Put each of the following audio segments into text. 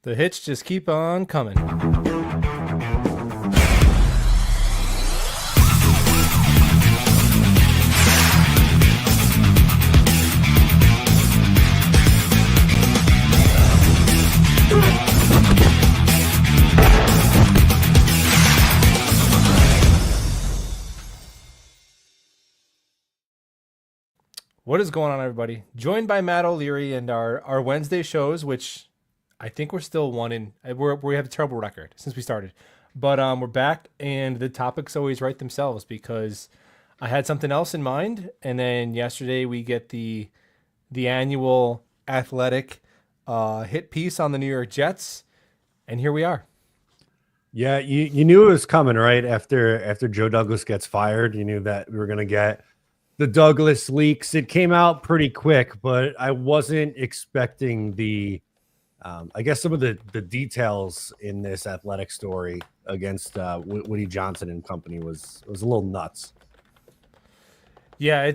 The hits just keep on coming. What is going on, everybody? Joined by Matt O'Leary and our Wednesday shows, which I think we're still one in. We have a terrible record since we started, but we're back, and the topics always write themselves because I had something else in mind, and then yesterday we get the annual athletic hit piece on the New York Jets, and here we are. Yeah, you knew it was coming, right? After Joe Douglas gets fired, you knew that we were gonna get the Douglas leaks. It came out pretty quick, but I wasn't expecting I guess some of the details in this athletic story against Woody Johnson and company was a little nuts. Yeah,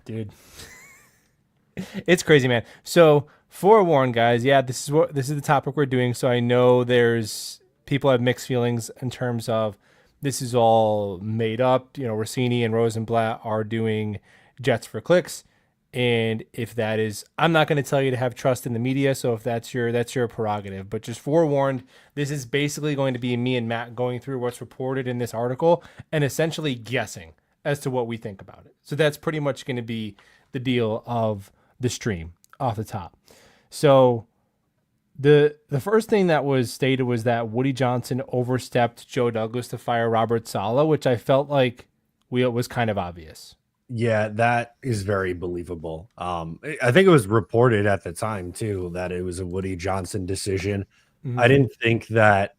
dude, it's crazy, man. So forewarn, guys. Yeah, this is the topic we're doing. So I know there's people have mixed feelings in terms of this is all made up. You know, Rossini and Rosenblatt are doing Jets for clicks. And if that is, I'm not going to tell you to have trust in the media. So if that's your prerogative, but just forewarned, this is basically going to be me and Matt going through what's reported in this article and essentially guessing as to what we think about it. So that's pretty much going to be the deal of the stream off the top. So the first thing that was stated was that Woody Johnson overstepped Joe Douglas to fire Robert Saleh, which I felt like it was kind of obvious. Yeah, that is very believable. I think it was reported at the time too that it was a Woody Johnson decision. Mm-hmm. I didn't think that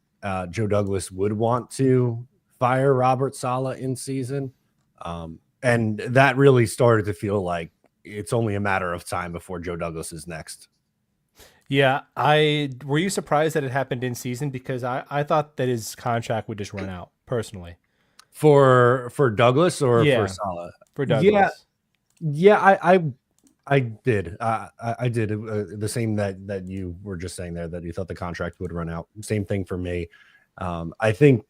Joe Douglas would want to fire Robert Saleh in season, and that really started to feel like it's only a matter of time before Joe Douglas is next. Yeah, were you surprised that it happened in season? Because I thought that his contract would just run out personally. For Douglas or for Saleh? For Douglas. Yeah, I did. I did the same that you were just saying there, that you thought the contract would run out. Same thing for me. I think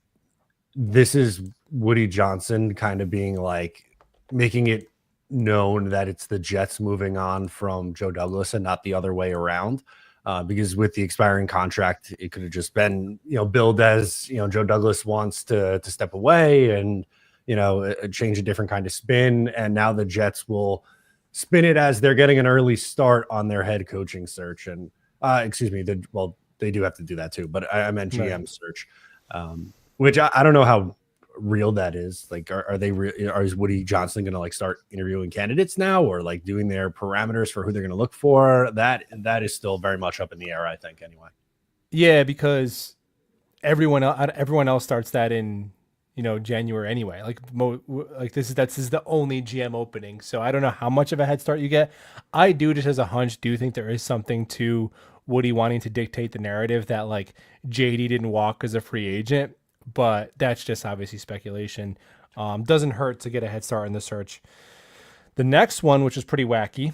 this is Woody Johnson kind of being like making it known that it's the Jets moving on from Joe Douglas and not the other way around. Because with the expiring contract, it could have just been, billed as, Joe Douglas wants to step away and, change a different kind of spin. And now the Jets will spin it as they're getting an early start on their head coaching search. And they do have to do that too, but I meant GM search, which I don't know how real that is. Like, is Woody Johnson going to like start interviewing candidates now, or like doing their parameters for who they're going to look for? That is still very much up in the air, I think, anyway. Yeah, because everyone else starts that in January anyway. Like this is the only GM opening, so I don't know how much of a head start you get. I do, just as a hunch, do think there is something to Woody wanting to dictate the narrative that like JD didn't walk as a free agent. But that's just obviously speculation. Doesn't hurt to get a head start in the search. The next one, which is pretty wacky,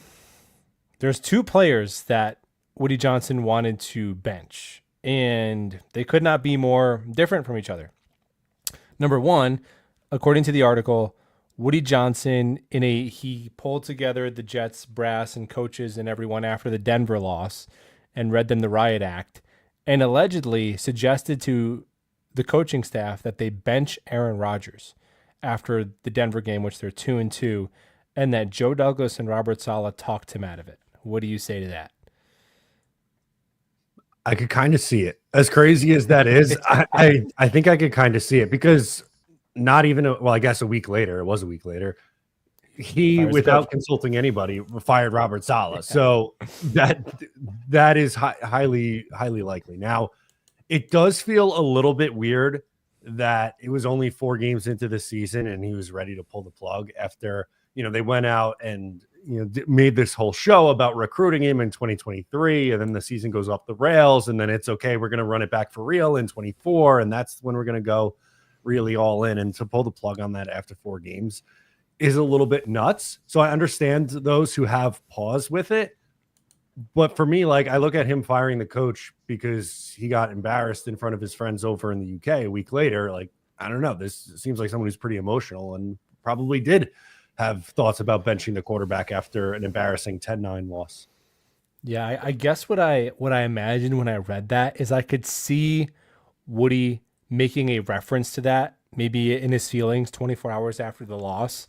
there's two players that Woody Johnson wanted to bench, and they could not be more different from each other. Number one, according to the article, Woody Johnson, he pulled together the Jets brass and coaches and everyone after the Denver loss and read them the riot act, and allegedly suggested to the coaching staff that they bench Aaron Rodgers after the Denver game, which they're 2-2, and that Joe Douglas and Robert Saleh talked him out of it. What do you say to that? I could kind of see it. As crazy as that is, I think I could kind of see it, because not even I guess it was a week later, he, without consulting anybody, fired Robert Saleh. So that is highly likely. Now, it does feel a little bit weird that it was only 4 games into the season and he was ready to pull the plug after, they went out and, made this whole show about recruiting him in 2023. And then the season goes off the rails, and then it's okay, we're going to run it back for real in 24. And that's when we're going to go really all in. And to pull the plug on that after 4 games is a little bit nuts. So I understand those who have pause with it. But for me, like, I look at him firing the coach because he got embarrassed in front of his friends over in the UK a week later. Like, I don't know. This seems like someone who's pretty emotional and probably did have thoughts about benching the quarterback after an embarrassing 10-9 loss. Yeah, I guess what I imagined when I read that is I could see Woody making a reference to that, maybe in his feelings 24 hours after the loss,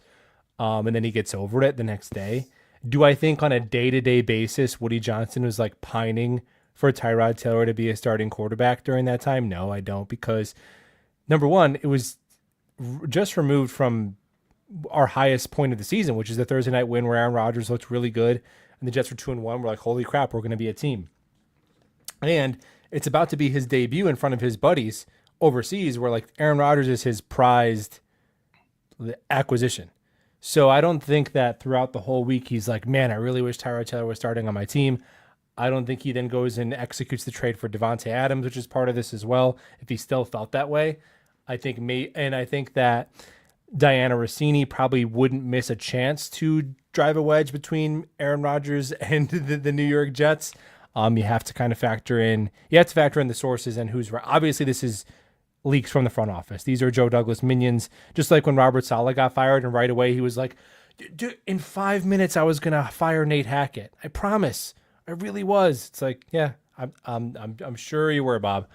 and then he gets over it the next day. Do I think on a day-to-day basis Woody Johnson was like pining for Tyrod Taylor to be a starting quarterback during that time? No, I don't, because number one, it was just removed from our highest point of the season, which is the Thursday night win where Aaron Rodgers looked really good and the Jets were 2-1. We're like, holy crap, we're going to be a team. And it's about to be his debut in front of his buddies overseas, where like Aaron Rodgers is his prized acquisition. So I don't think that throughout the whole week he's like, man, I really wish Tyrod Taylor was starting on my team. I don't think he then goes and executes the trade for Devontae Adams, which is part of this as well. If he still felt that way, I think that Diana Rossini probably wouldn't miss a chance to drive a wedge between Aaron Rodgers and the New York Jets. You have to kind of factor in, the sources and who's right. Obviously, this is leaks from the front office. These are Joe Douglas minions, just like when Robert Saleh got fired and right away he was like, dude, in 5 minutes I was gonna fire Nate Hackett. I promise, I really was. It's like, yeah, I'm sure you were, Bob.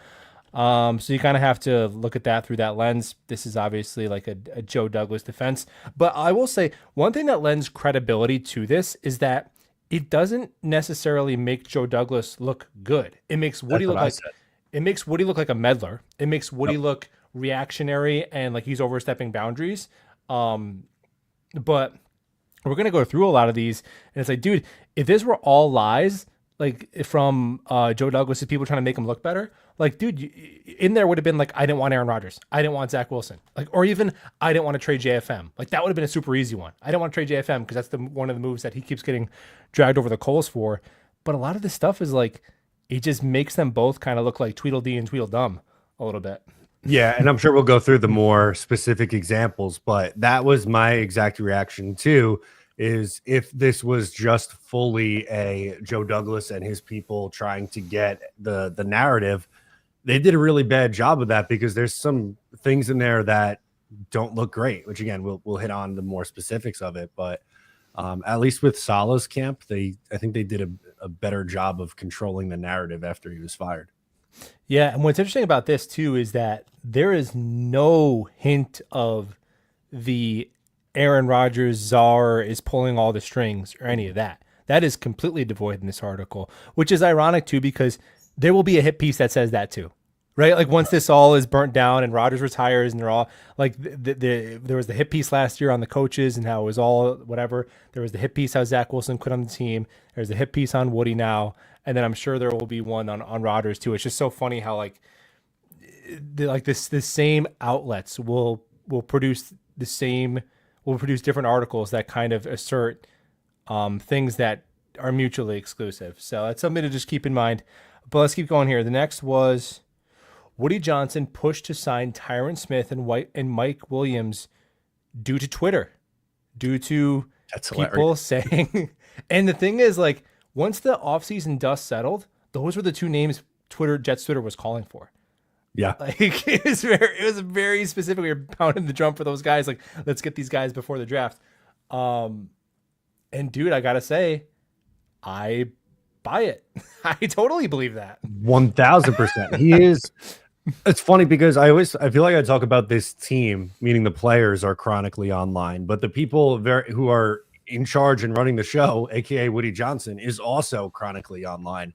So you kind of have to look at that through that lens. This is obviously like a Joe Douglas defense, but I will say one thing that lends credibility to this is that it doesn't necessarily make Joe Douglas look good. It makes Woody look like it makes Woody look like a meddler. It makes Woody look reactionary and like he's overstepping boundaries. But we're gonna go through a lot of these, and it's like, dude, if this were all lies, like from Joe Douglas' people trying to make him look better, like, dude, in there would have been like, I didn't want Aaron Rodgers, I didn't want Zach Wilson, like, or even I didn't want to trade JFM. Like that would have been a super easy one. I didn't want to trade JFM because that's the one of the moves that he keeps getting dragged over the coals for. But a lot of this stuff is like, it just makes them both kind of look like Tweedledee and Tweedledum a little bit. Yeah, and I'm sure we'll go through the more specific examples, but that was my exact reaction too. Is if this was just fully a Joe Douglas and his people trying to get the narrative, they did a really bad job of that because there's some things in there that don't look great. Which again, we'll hit on the more specifics of it, but at least with Salah's camp, I think they did a better job of controlling the narrative after he was fired. Yeah, and what's interesting about this too is that there is no hint of the Aaron Rodgers czar is pulling all the strings or any of that. That is completely devoid in this article, which is ironic too because there will be a hit piece that says that too, right? Like once this all is burnt down and Rodgers retires and they're all like, there was the hit piece last year on the coaches and how it was all whatever. There was the hit piece how Zach Wilson quit on the team. There's a hit piece on Woody now, and then I'm sure there will be one on Rodgers too. It's just so funny how like this same outlets will produce different articles that kind of assert things that are mutually exclusive. So that's something to just keep in mind. But let's keep going here. The next was Woody Johnson pushed to sign Tyron Smith and Mike Williams due to Twitter, due to That's people hilarious. saying. And the thing is, like, once the offseason dust settled, those were the two names Jets Twitter was calling for. Yeah. Like it was very specific. We were pounding the drum for those guys. Like, let's get these guys before the draft. And dude, I gotta say, I buy it. I totally believe that. 1000%. He is. It's funny because I feel like I talk about this team, meaning the players are chronically online, but the people who are in charge and running the show, aka Woody Johnson, is also chronically online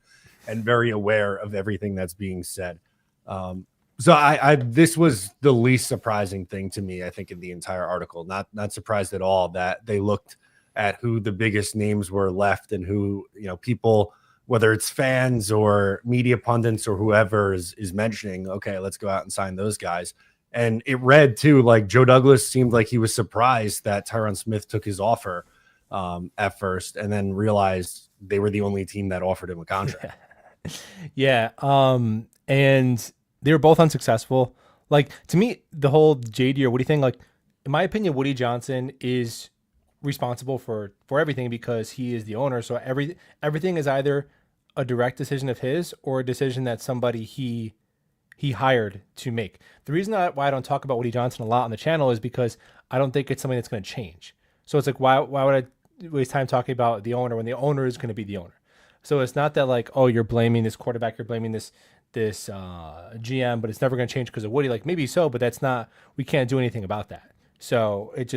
and very aware of everything that's being said. So I this was the least surprising thing to me, I think, in the entire article. Not surprised at all that they looked at who the biggest names were left and who, people, whether it's fans or media pundits or whoever is mentioning, okay, let's go out and sign those guys. And it read too, like Joe Douglas seemed like he was surprised that Tyron Smith took his offer at first and then realized they were the only team that offered him a contract. Yeah. And they were both unsuccessful. Like, to me, the whole JD or Woody thing, like, in my opinion, Woody Johnson is responsible for everything because he is the owner. So everything is either a direct decision of his or a decision that somebody he hired to make. The reason why I don't talk about Woody Johnson a lot on the channel is because I don't think it's something that's going to change. So it's like why would I waste time talking about the owner when the owner is going to be the owner? So it's not that like, oh, you're blaming this quarterback, you're blaming this GM, but it's never going to change because of Woody. Like maybe so, but that's not. We can't do anything about that. So it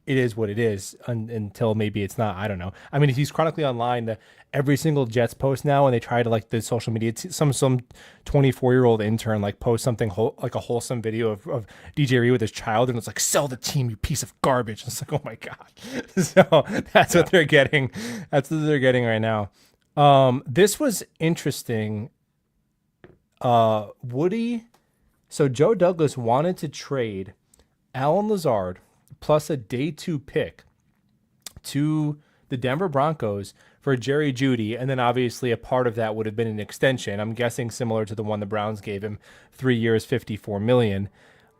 is what it is until maybe it's not. I don't know. I mean, if he's chronically online, every single Jets post now, and they try to like the social media, some 24-year-old intern like post something like a wholesome video of DJ Reed with his child, and it's like, sell the team, you piece of garbage. And it's like, oh my god. So that's what they're getting. That's what they're getting right now. This was interesting. Woody. So Joe Douglas wanted to trade Alan Lazard plus a day 2 pick to the Denver Broncos for Jerry Jeudy, and then obviously a part of that would have been an extension. I'm guessing similar to the one the Browns gave him, 3 years, $54 million.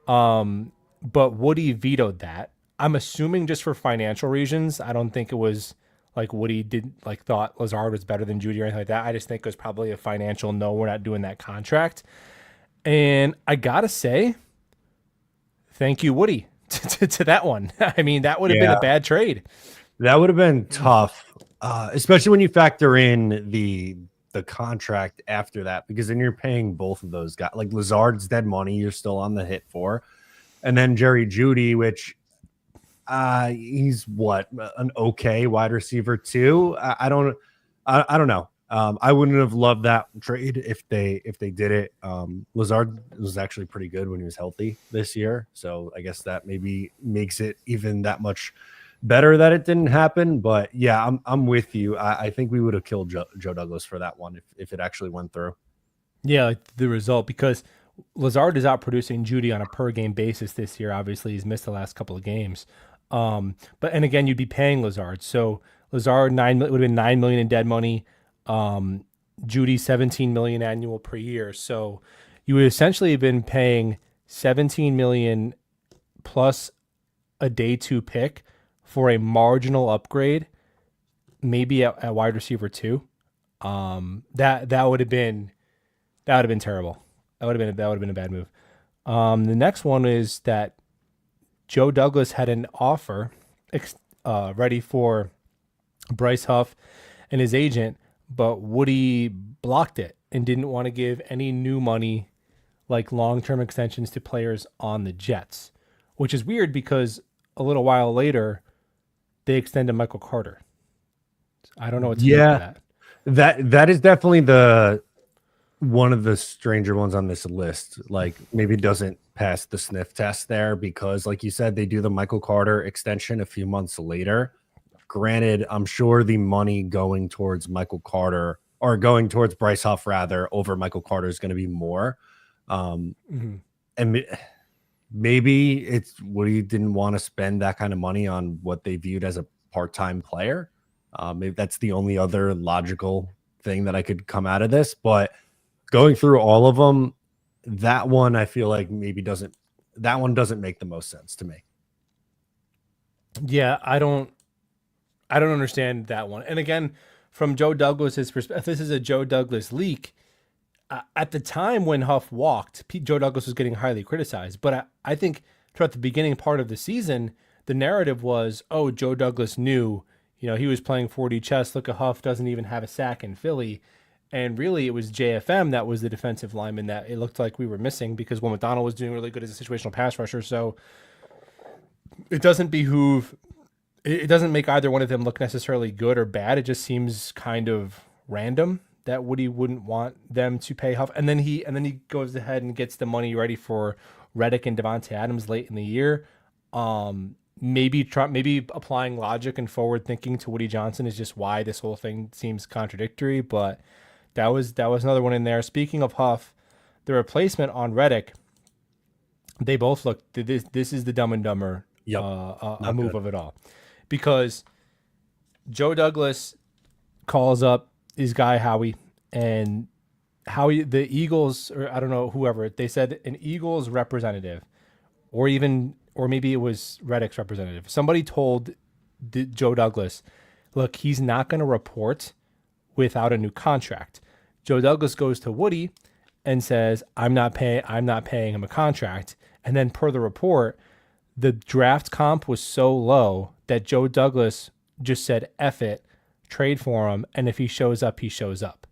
But Woody vetoed that. I'm assuming just for financial reasons. I don't think it was like Woody didn't like thought Lazard was better than Jeudy or anything like that. I just think it was probably a financial no, we're not doing that contract. And I gotta say, thank you, Woody, to that one. I mean, that would have been a bad trade. That would have been tough, especially when you factor in the contract after that, because then you're paying both of those guys. Like Lazard's dead money, you're still on the hit for, and then Jerry Jeudy, which he's what, an okay wide receiver too. I don't know. I wouldn't have loved that trade if they did it. Lazard was actually pretty good when he was healthy this year, so I guess that maybe makes it even that much better that it didn't happen. But yeah, I'm with you. I think we would have killed Joe Douglas for that one if it actually went through. Yeah, like the result, because Lazard is out producing Jeudy on a per game basis this year. Obviously, he's missed the last couple of games. But and again, you'd be paying Lazard. So Lazard would have been $9 million in dead money. Jeudy $17 million annual per year. So you would essentially have been paying $17 million plus a day 2 pick for a marginal upgrade, maybe at wide receiver 2. That would have been terrible. That would have been a bad move. The next one is that Joe Douglas had an offer ready for Bryce Huff and his agent, but Woody blocked it and didn't want to give any new money, like long-term extensions to players on the Jets, which is weird because a little while later they extended Michael Carter. I don't know what to make of that. That is definitely the one of the stranger ones on this list. Like maybe doesn't pass the sniff test there because, like you said, they do the Michael Carter extension a few months later. Granted, I'm sure the money going towards Michael Carter or going towards Bryce Huff rather over Michael Carter is going to be more. And maybe it's Woody didn't want to spend that kind of money on what they viewed as a part-time player. Maybe that's the only other logical thing that I could come out of this. But going through all of them, that one I feel like maybe doesn't make the most sense to me. Yeah, I don't understand that one. And again, from Joe Douglas's perspective, this is a Joe Douglas leak. At the time when Huff walked, Joe Douglas was getting highly criticized. But I think throughout the beginning part of the season, the narrative was, oh, Joe Douglas knew, he was playing 4D chess. Look at Huff, doesn't even have a sack in Philly. And really, it was JFM that was the defensive lineman that it looked like we were missing because Will McDonald was doing really good as a situational pass rusher. So it doesn't make either one of them look necessarily good or bad. It just seems kind of random that Woody wouldn't want them to pay Huff. And then he goes ahead and gets the money ready for Reddick and Devontae Adams late in the year. Maybe applying logic and forward thinking to Woody Johnson is just why this whole thing seems contradictory, but that was another one in there. Speaking of Huff, the replacement on Reddick, they both look. This is the Dumb and Dumber a move of it all, because Joe Douglas calls up his guy Howie, and Howie, the Eagles, or I don't know, whoever, they said an Eagles representative, or maybe it was Reddick's representative. Somebody told Joe Douglas, look, he's not going to report without a new contract. Joe Douglas goes to Woody and says, I'm not paying him a contract. And then per the report, the draft comp was so low that Joe Douglas just said, F it, trade for him. And if he shows up, he shows up.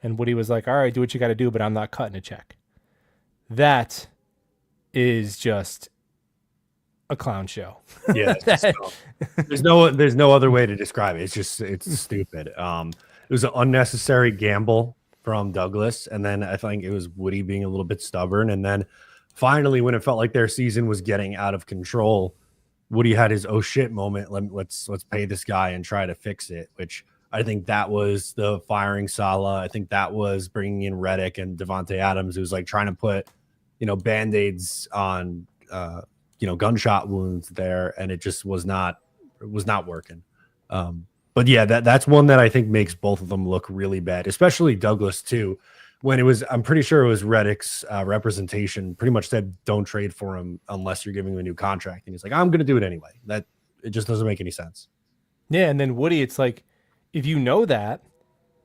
And Woody was like, all right, do what you got to do, but I'm not cutting a check. That is just a clown show. Yeah, That- there's no other way to describe it. It's stupid. It was an unnecessary gamble from Douglas, and then I think it was Woody being a little bit stubborn, and then finally, when it felt like their season was getting out of control, Woody had his oh shit moment. Let's pay this guy and try to fix it. Which I think that was the firing Salah. I think that was bringing in Reddick and Devontae Adams, who's like trying to put band-aids on gunshot wounds there, and it just was not working. But yeah, that's one that I think makes both of them look really bad, especially Douglas too. When I'm pretty sure it was Reddick's representation pretty much said, don't trade for him unless you're giving him a new contract. And he's like, I'm going to do it anyway. That it just doesn't make any sense. yeah. And then Woody, it's like, if you know that,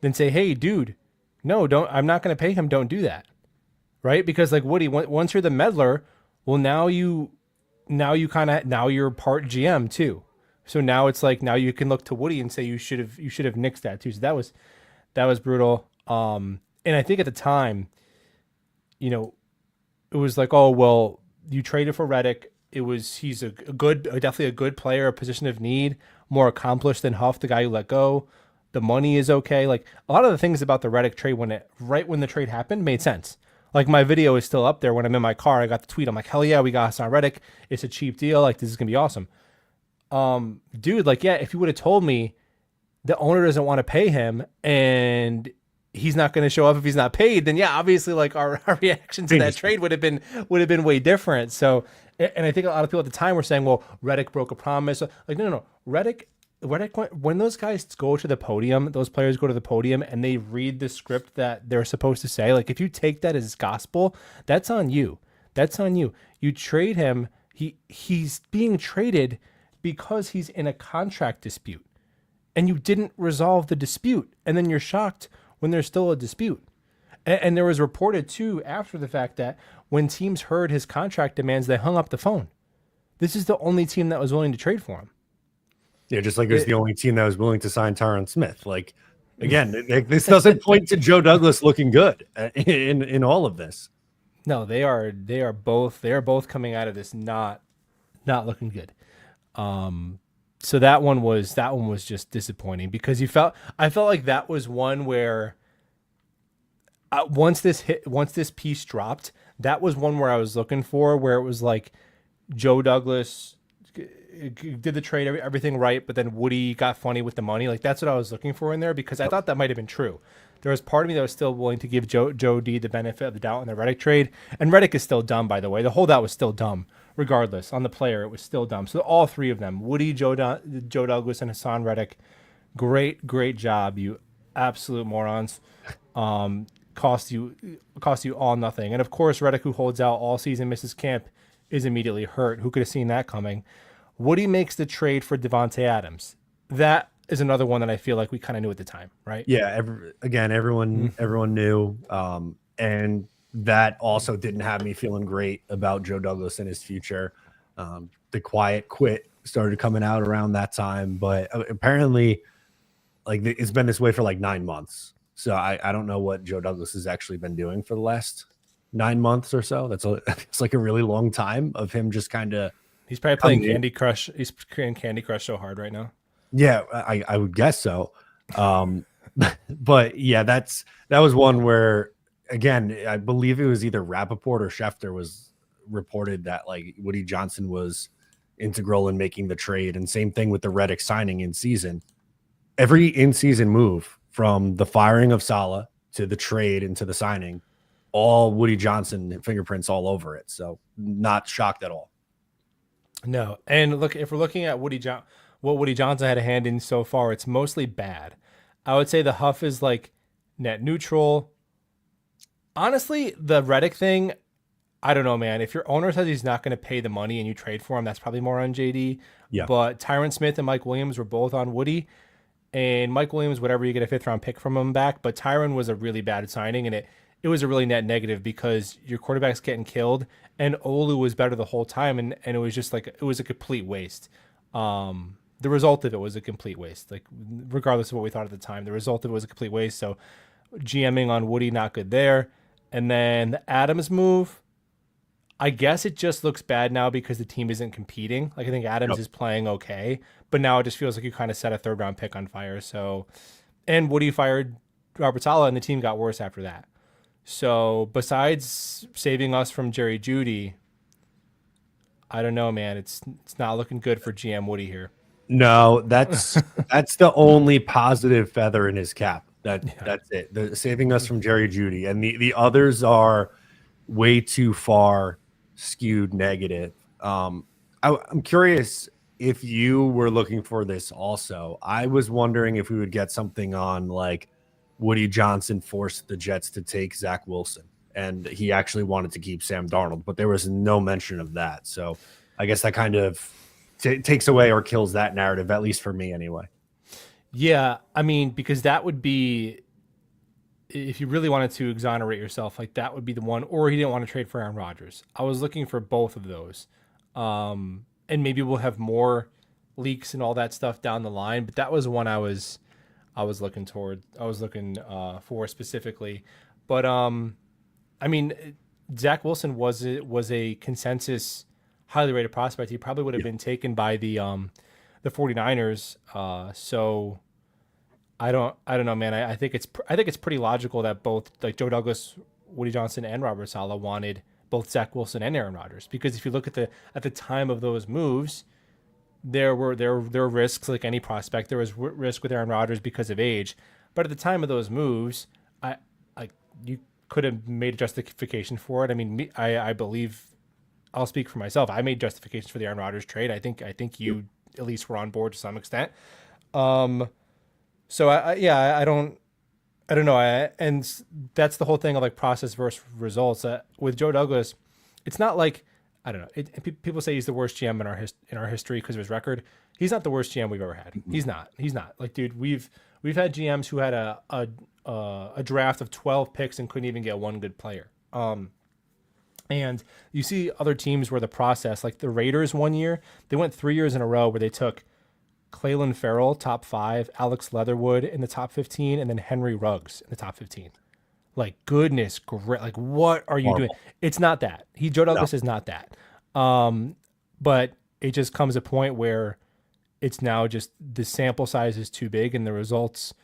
then say, hey, dude, no, don't, I'm not going to pay him. Don't do that. Right. Because like Woody, once you're the meddler, well, now you're part GM too. So now it's like, now you can look to Woody and say, you should have nixed that too. So that was brutal. And I think at the time, it was like, oh, well, you traded for Reddick. He's definitely a good player, a position of need, more accomplished than Huff, the guy you let go. The money is okay. Like a lot of the things about the Reddick trade right when the trade happened made sense. Like my video is still up there when I'm in my car. I got the tweet. I'm like, hell yeah, we got Haason Reddick. It's a cheap deal. Like this is gonna be awesome. Dude, like, yeah, if you would have told me the owner doesn't want to pay him and he's not going to show up if he's not paid, then yeah, obviously like our reaction to that trade would have been way different. So, and I think a lot of people at the time were saying, well, Reddick broke a promise. Like, no. Reddick, when those guys go to the podium, those players go to the podium and they read the script that they're supposed to say. Like, if you take that as gospel, that's on you. That's on you. You trade him. He's being traded because he's in a contract dispute and you didn't resolve the dispute. And then you're shocked when there's still a dispute. And there was reported too after the fact that when teams heard his contract demands, they hung up the phone. This is the only team that was willing to trade for him. Yeah, just like it was the only team that was willing to sign Tyron Smith. Like, again, this doesn't point to Joe Douglas looking good in all of this. No, they are both coming out of this not looking good. So that one was just disappointing because I felt like that was one where once this piece dropped, that was one where I was looking for, where it was like Joe Douglas did the trade, everything right, but then Woody got funny with the money. Like that's what I was looking for in there because I thought that might have been true. There was part of me that was still willing to give Joe D the benefit of the doubt in the Reddick trade, and Reddick is still dumb, by the way. The holdout was still dumb. Regardless, on the player, it was still dumb. So all three of them, Woody, Joe Douglas, and Haason Reddick, great job, you absolute morons. Cost you all nothing. And of course, Reddick, who holds out all season, misses camp, is immediately hurt. Who could have seen that coming? Woody makes the trade for Devontae Adams. That is another one that I feel like we kind of knew at the time, right? Yeah. Everyone knew, and that also didn't have me feeling great about Joe Douglas and his future. The quiet quit started coming out around that time, but apparently like it's been this way for like 9 months. So I don't know what Joe Douglas has actually been doing for the last 9 months or so. It's like a really long time of him just kind of. He's probably playing Candy Crush. He's playing Candy Crush so hard right now. Yeah, I would guess so. But yeah, that was one where, again, I believe it was either Rappaport or Schefter was reported that like Woody Johnson was integral in making the trade. And same thing with the Reddick signing in season. Every in-season move from the firing of Salah to the trade and to the signing, all Woody Johnson fingerprints all over it. So not shocked at all. No. And look, if we're looking at what Woody Johnson had a hand in so far, it's mostly bad. I would say the Huff is like net neutral. Honestly, the Reddick thing, I don't know, man. If your owner says he's not going to pay the money and you trade for him, that's probably more on JD. Yeah. But Tyron Smith and Mike Williams were both on Woody. And Mike Williams, whatever, you get a fifth round pick from him back. But Tyron was a really bad signing, and it was a really net negative because your quarterback's getting killed, and Olu was better the whole time, and it was just like it was a complete waste. The result of it was a complete waste. Like regardless of what we thought at the time, the result of it was a complete waste. So GMing on Woody, not good there. And then the Adams move, I guess it just looks bad now because the team isn't competing. Like I think Adams is playing okay, but now it just feels like you kind of set a third round pick on fire. So, and Woody fired Robert Saleh, and the team got worse after that. So besides saving us from Jerry Jeudy, I don't know, man. It's not looking good for GM Woody here. No, that's the only positive feather in his cap. That's it. Saving us from Jerry Jeudy, and the others are way too far skewed negative. I'm curious if you were looking for this also. I was wondering if we would get something on like Woody Johnson forced the Jets to take Zach Wilson, and he actually wanted to keep Sam Darnold, but there was no mention of that. So I guess that kind of takes away or kills that narrative, at least for me anyway. Yeah, I mean, because that would be if you really wanted to exonerate yourself, like that would be the one, or he didn't want to trade for Aaron Rodgers. I was looking for both of those. And maybe we'll have more leaks and all that stuff down the line, but that was one I was looking for specifically. But I mean, Zach Wilson was a consensus highly rated prospect. He probably would have been taken by the 49ers. So I don't know, man. I think it's pretty logical that both like Joe Douglas, Woody Johnson, and Robert Saleh wanted both Zach Wilson and Aaron Rodgers, because if you look at the time of those moves, there were risks like any prospect. There was risk with Aaron Rodgers because of age, but at the time of those moves, you could have made a justification for it. I mean, I believe, I'll speak for myself. I made justifications for the Aaron Rodgers trade. I think you at least were on board to some extent. So I don't know. And that's the whole thing of like process versus results. With Joe Douglas, it's not like, I don't know. People say he's the worst GM in our history because of his record. He's not the worst GM we've ever had. Mm-hmm. He's not. Like, dude, we've had GMs who had a draft of 12 picks and couldn't even get one good player. And you see other teams where the process, like the Raiders one year, they went 3 years in a row where they took Clelin Ferrell, top 5, Alex Leatherwood in the top 15, and then Henry Ruggs in the top 15. Like, goodness, great. Like, what are you doing? It's not that. Joe Douglas is not that. But it just comes a point where it's now just the sample size is too big and the results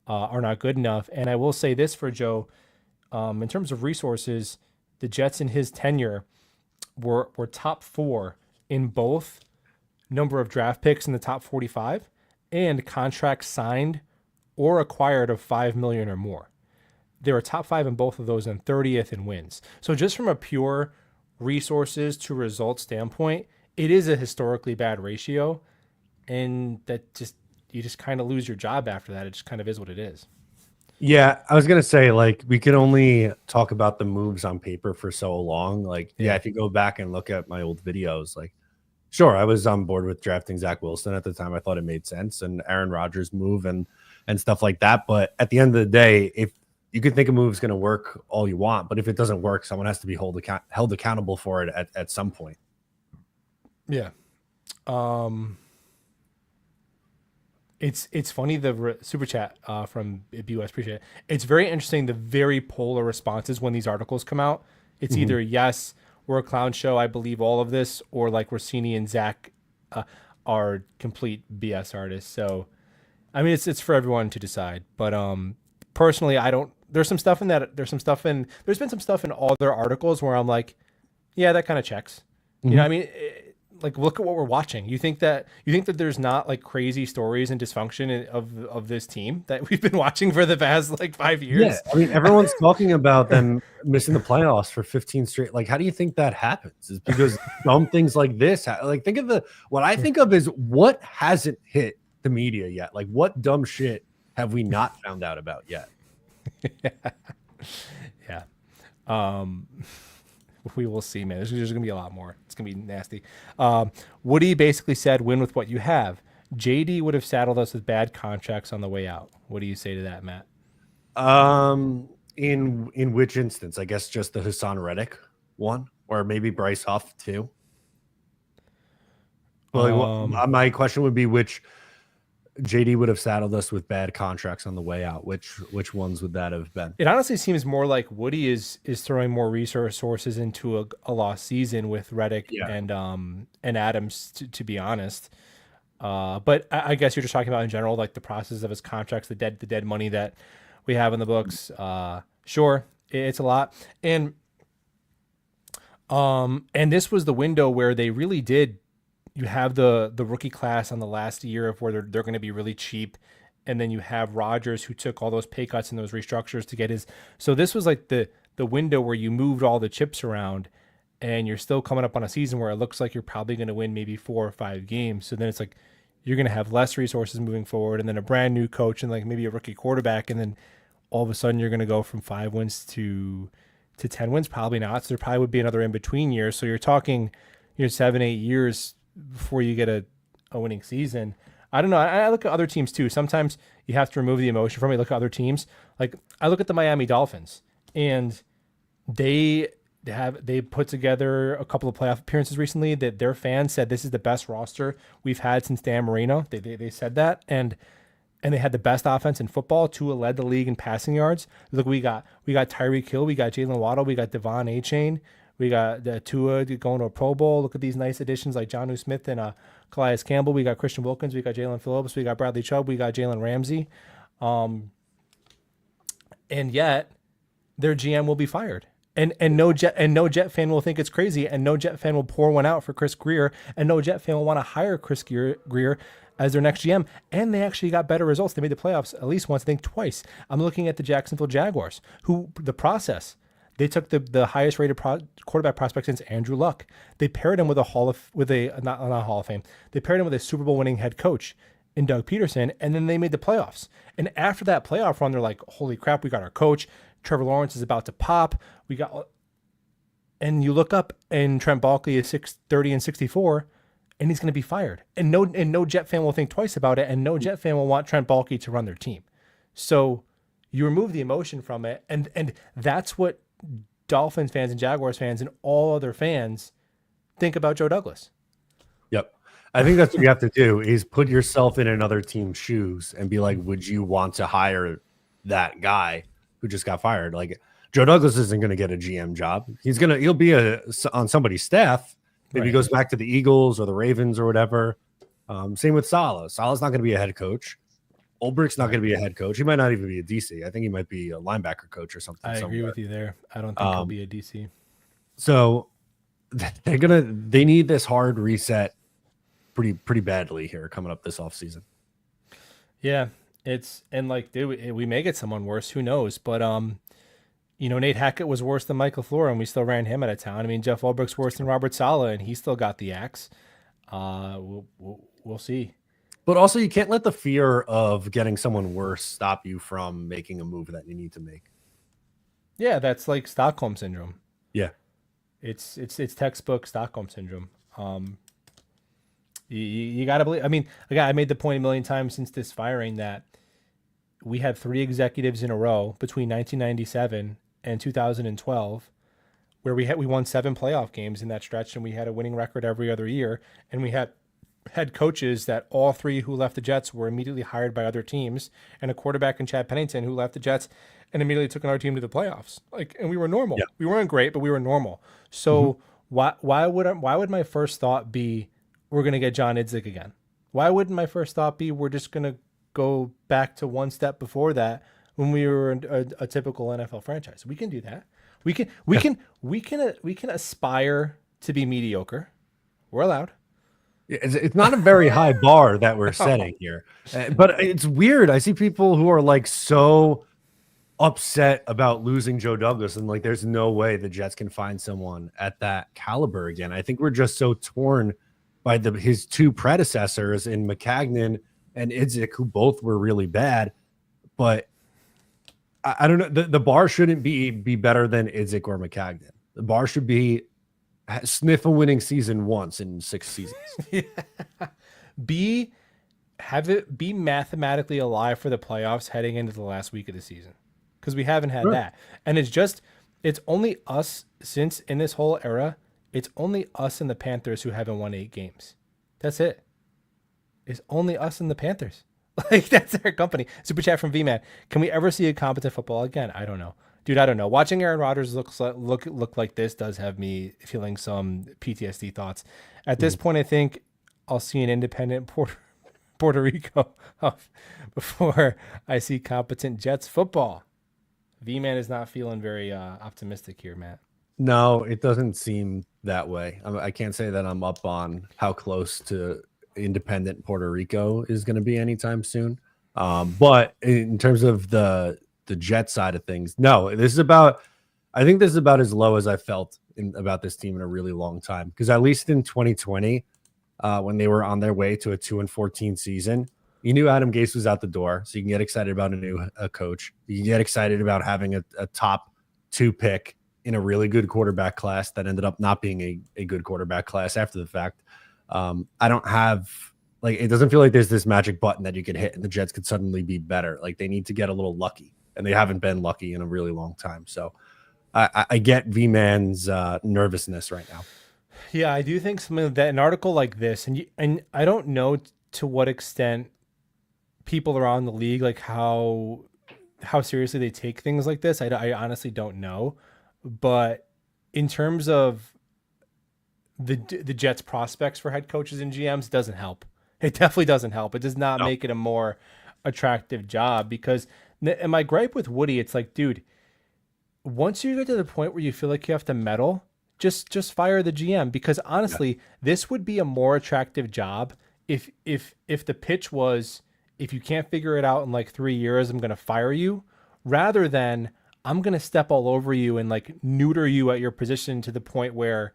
are not good enough. And I will say this for Joe, in terms of resources, the Jets in his tenure were top 4 in both number of draft picks in the top 45 and contracts signed or acquired of $5 million or more. They were top 5 in both of those and 30th in wins. So just from a pure resources to results standpoint, it is a historically bad ratio, and you just kind of lose your job after that. It just kind of is what it is. Yeah, I was gonna say, like, we can only talk about the moves on paper for so long. Like, yeah, if you go back and look at my old videos, like, sure, I was on board with drafting Zach Wilson at the time. I thought it made sense, and Aaron Rodgers move and stuff like that. But at the end of the day, if you can think a move is going to work all you want, but if it doesn't work, someone has to be held accountable for it at some point. Yeah. It's funny, the super chat from BUS, appreciate it. It's very interesting, the very polar responses when these articles come out. It's either yes, we're a clown show, I believe all of this, or like Rossini and Zach are complete BS artists. So, I mean, it's for everyone to decide. But personally, I don't. There's been some stuff in all their articles where I'm like, yeah, that kind of checks. You know what I mean? Like, look at what we're watching. You think that there's not like crazy stories and dysfunction of this team that we've been watching for the past like 5 years? Yeah, I mean, everyone's talking about them missing the playoffs for 15 straight. Like, how do you think that happens? Is because dumb things like this. Like, what I think of is what hasn't hit the media yet. Like, what dumb shit have we not found out about yet? Yeah. We will see, man. There's going to be a lot more. It's going to be nasty. Woody basically said, win with what you have. JD would have saddled us with bad contracts on the way out. What do you say to that, Matt? In which instance? I guess just the Haason Reddick one, or maybe Bryce Huff too. Well, my question would be which JD would have saddled us with bad contracts on the way out. Which ones would that have been? It honestly seems more like Woody is throwing more resources into a lost season with Reddick and Adams, to be honest. But I guess you're just talking about in general, like the process of his contracts, the dead money that we have in the books. Sure, it's a lot, and this was the window where they really did. You have the rookie class on the last year of where they're going to be really cheap, and then you have Rodgers who took all those pay cuts and those restructures to get his. So this was like the window where you moved all the chips around, and you're still coming up on a season where it looks like you're probably going to win maybe 4 or 5 games. So then it's like you're going to have less resources moving forward, and then a brand new coach and like maybe a rookie quarterback, and then all of a sudden you're going to go from 5 wins to 10 wins. Probably not. So there probably would be another in between year. So you're talking 7-8 years before you get a winning season. I don't know. I look at other teams too. Sometimes you have to remove the emotion from it. Look at other teams. Like I look at the Miami Dolphins, and they put together a couple of playoff appearances recently that their fans said this is the best roster we've had since Dan Marino. They said that, and they had the best offense in football. Tua led the league in passing yards. Look, we got Tyreek Hill, we got Jalen Waddle, we got Devon Achane, we got Tua going to a Pro Bowl. Look at these nice additions like Jonnu Smith and Calais Campbell. We got Christian Wilkins, we got Jalen Phillips, we got Bradley Chubb, we got Jalen Ramsey, and yet their GM will be fired. And no Jet fan will think it's crazy, and no Jet fan will pour one out for Chris Grier, and no Jet fan will want to hire Chris Grier as their next GM. And they actually got better results. They made the playoffs at least once, I think twice. I'm looking at the Jacksonville Jaguars, who the process, they took the highest rated quarterback prospect since Andrew Luck. They paired him with not Hall of Fame. They paired him with a Super Bowl winning head coach in Doug Peterson, and then they made the playoffs. And after that playoff run, they're like, holy crap, we got our coach. Trevor Lawrence is about to pop. And you look up, and Trent Baalke is 630-64, and he's going to be fired. And no Jet fan will think twice about it, and no Jet fan will want Trent Baalke to run their team. So you remove the emotion from it, and that's what Dolphins fans and Jaguars fans and all other fans think about Joe Douglas. Yep. I think that's what you have to do is put yourself in another team's shoes and be like, would you want to hire that guy who just got fired? Like, Joe Douglas isn't going to get a GM job. He'll be on somebody's staff. Maybe he goes back to the Eagles or the Ravens or whatever. Same with Saleh. Saleh's not going to be a head coach. Olbricht's not going to be a head coach. He might not even be a DC. I think he might be a linebacker coach or something. I agree with you there. I don't think he'll be a DC. So they need this hard reset pretty badly here coming up this offseason. Yeah, dude, we may get someone worse. Who knows? But Nate Hackett was worse than Michael LaFleur, and we still ran him out of town. I mean, Jeff Ulbricht's worse than Robert Saleh, and he still got the axe. We'll see. But also, you can't let the fear of getting someone worse stop you from making a move that you need to make. Yeah, that's like Stockholm syndrome. Yeah, it's textbook Stockholm syndrome. You gotta believe. I mean, again, I made the point a million times since this firing that we had 3 executives in a row between 1997 and 2012, where we won 7 playoff games in that stretch, and we had a winning record every other year, and we had head coaches that all 3 who left the Jets were immediately hired by other teams, and a quarterback in Chad Pennington who left the Jets and immediately took another team to the playoffs. And we were normal. Yeah. We weren't great, but we were normal. So why would my first thought be we're going to get John Idzik again? Why wouldn't my first thought be we're just going to go back to one step before that when we were a typical NFL franchise? We can do that. We can aspire to be mediocre. We're allowed. It's not a very high bar that we're setting here, but it's weird. I see people who are like so upset about losing Joe Douglas, and like there's no way the Jets can find someone at that caliber again. I think we're just so torn by his 2 predecessors in McCagnon and Idzik, who both were really bad. But I don't know. The bar shouldn't be better than Idzik or McCagnon. The bar should be sniff a winning season once in 6 seasons. Be have it be mathematically alive for the playoffs heading into the last week of the season, because we haven't had Sure. that, and it's only us since in this whole era. It's only us and the Panthers who haven't won 8 games. That's it. It's only us and the Panthers. Like that's our company. Super chat from V Man. Can we ever see a competent football again? I don't know, dude. I don't know. Watching Aaron Rodgers look like this does have me feeling some PTSD thoughts. At this point, I think I'll see an independent Puerto Rico before I see competent Jets football. V Man is not feeling very optimistic here, Matt. No, it doesn't seem that way. I can't say that I'm up on how close to independent Puerto Rico is going to be anytime soon. But in terms of the Jet side of things, no, this is about. I think this is about as low as I felt about this team in a really long time. Because at least in 2020, when they were on their way to a 2-14 season, you knew Adam Gase was out the door, so you can get excited about a new coach. You can get excited about having a top 2 pick in a really good quarterback class that ended up not being a good quarterback class after the fact. I don't have it doesn't feel like there's this magic button that you could hit and the Jets could suddenly be better. Like they need to get a little lucky, and they haven't been lucky in a really long time. So I get V-Man's nervousness right now. Yeah, I do think something that an article like this, and I don't know to what extent people around the league like how seriously they take things like this. I honestly don't know, but in terms of the Jets prospects for head coaches and GMs, it doesn't help. It definitely doesn't help. It does not No. make it a more attractive job because and my gripe with Woody, it's like, dude, once you get to the point where you feel like you have to meddle, just fire the GM because honestly, this would be a more attractive job if the pitch was if you can't figure it out in like 3 years, I'm going to fire you rather than I'm going to step all over you and like neuter you at your position to the point where